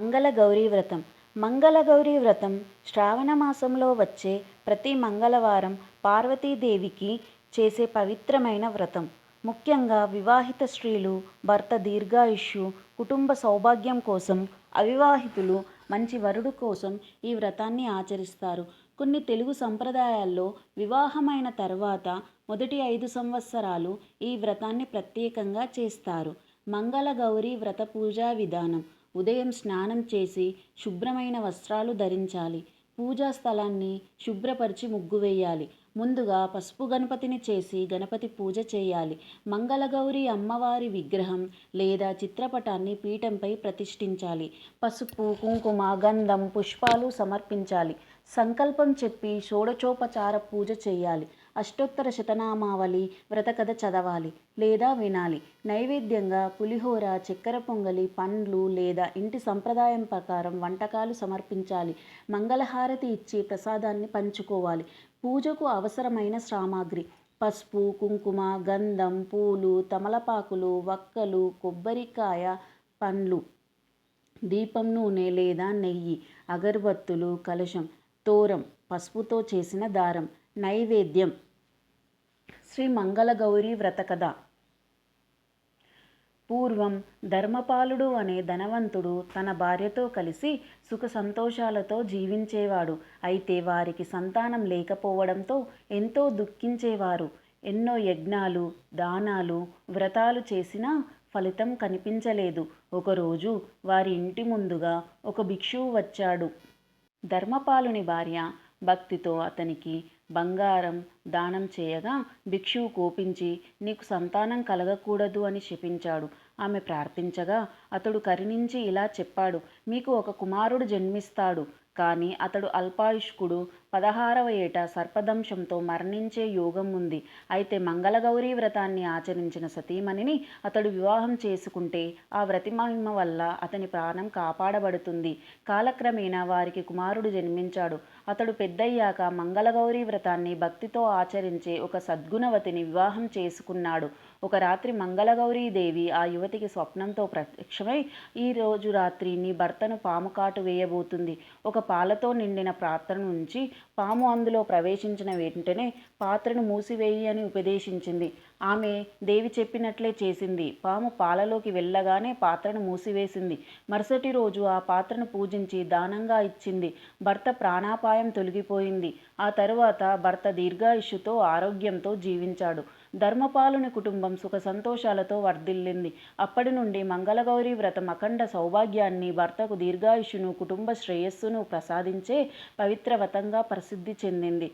మంగళగౌరీ వ్రతం. మంగళగౌరీ వ్రతం శ్రావణ మాసంలో వచ్చే ప్రతి మంగళవారం పార్వతీదేవికి చేసే పవిత్రమైన వ్రతం. ముఖ్యంగా వివాహిత స్త్రీలు భర్త దీర్ఘాయుష్షు, కుటుంబ సౌభాగ్యం కోసం, అవివాహితులు మంచి వరుడు కోసం ఈ వ్రతాన్ని ఆచరిస్తారు. కొన్ని తెలుగు సంప్రదాయాల్లో వివాహమైన తర్వాత మొదటి 5 సంవత్సరాలు ఈ వ్రతాన్ని ప్రత్యేకంగా చేస్తారు. మంగళగౌరీ వ్రత పూజా విధానం. ఉదయం స్నానం చేసి శుభ్రమైన వస్త్రాలు ధరించాలి. పూజా స్థలాన్ని శుభ్రపరిచి ముగ్గు వేయాలి. ముందుగా పసుపు గణపతిని చేసి గణపతి పూజ చేయాలి. మంగళగౌరి అమ్మవారి విగ్రహం లేదా చిత్రపటాన్ని పీఠంపై ప్రతిష్ఠించాలి. పసుపు, కుంకుమ, గంధం, పుష్పాలు సమర్పించాలి. సంకల్పం చెప్పి షోడశోపచార పూజ చేయాలి. అష్టోత్తర శతనామావళి, వ్రతకథ చదవాలి లేదా వినాలి. నైవేద్యంగా పులిహోర, చక్కెర పొంగలి, పండ్లు లేదా ఇంటి సంప్రదాయం ప్రకారం వంటకాలు సమర్పించాలి. మంగళహారతి ఇచ్చి ప్రసాదాన్ని పంచుకోవాలి. పూజకు అవసరమైన సామాగ్రి: పసుపు, కుంకుమ, గంధం, పూలు, తమలపాకులు, వక్కలు, కొబ్బరికాయ, పండ్లు, దీపం నూనె లేదా నెయ్యి, అగరబత్తులు, కలశం, తోరం, పసుపుతో చేసిన దారం. నైవేద్యం: శ్రీ మంగళగౌరీ వ్రతకథ. పూర్వం ధర్మపాలుడు అనే ధనవంతుడు తన భార్యతో కలిసి సుఖ సంతోషాలతో జీవించేవాడు. అయితే వారికి సంతానం లేకపోవడంతో ఎంతో దుఃఖించేవారు. ఎన్నో యజ్ఞాలు, దానాలు, వ్రతాలు చేసినా ఫలితం కనిపించలేదు. ఒకరోజు వారి ఇంటి ముందుగా ఒక భిక్షువు వచ్చాడు. ధర్మపాలుని భార్య భక్తితో అతనికి బంగారం దానం చేయగా భిక్షువు కోపించి నీకు సంతానం కలగకూడదు అని శపించాడు. ఆమె ప్రార్థించగా అతడు కరుణించి ఇలా చెప్పాడు: మీకు ఒక కుమారుడు జన్మిస్తాడు. కానీ అతడు అల్పాయుష్కుడు. 16వ ఏట సర్పదంశంతో మరణించే యోగం ఉంది. అయితే మంగళగౌరీ వ్రతాన్ని ఆచరించిన సతీమణిని అతడు వివాహం చేసుకుంటే ఆ వ్రతి మహిమ వల్ల అతని ప్రాణం కాపాడబడుతుంది. కాలక్రమేణా వారికి కుమారుడు జన్మించాడు. అతడు పెద్దయ్యాక మంగళగౌరీ వ్రతాన్ని భక్తితో ఆచరించే ఒక సద్గుణవతిని వివాహం చేసుకున్నాడు. ఒక రాత్రి మంగళగౌరీదేవి ఆ యువతికి స్వప్నంతో ప్రత్యక్షమై, ఈ రోజు రాత్రి నీ భర్తను పాము కాటు వేయబోతుంది. ఒక పాలతో నిండిన పాత్రను ఉంచి పాము అందులో ప్రవేశించిన వెంటనే పాత్రను మూసివేయి అని ఉపదేశించింది. ఆమె దేవి చెప్పినట్లే చేసింది. పాము పాలలోకి వెళ్ళగానే పాత్రను మూసివేసింది. మరుసటి రోజు ఆ పాత్రను పూజించి దానంగా ఇచ్చింది. భర్త ప్రాణాపాయం తొలగిపోయింది. ఆ తరువాత భర్త దీర్ఘాయుష్షుతో ఆరోగ్యంతో జీవించాడు. ధర్మపాలుని కుటుంబం సుఖ సంతోషాలతో వర్ధిల్లింది. అప్పటి నుండి మంగళగౌరీ వ్రతం అఖండ సౌభాగ్యాన్ని, భర్తకు దీర్ఘాయుష్షును, కుటుంబ శ్రేయస్సును ప్రసాదించే పవిత్ర వ్రతంగా ప్రసిద్ధి చెందింది.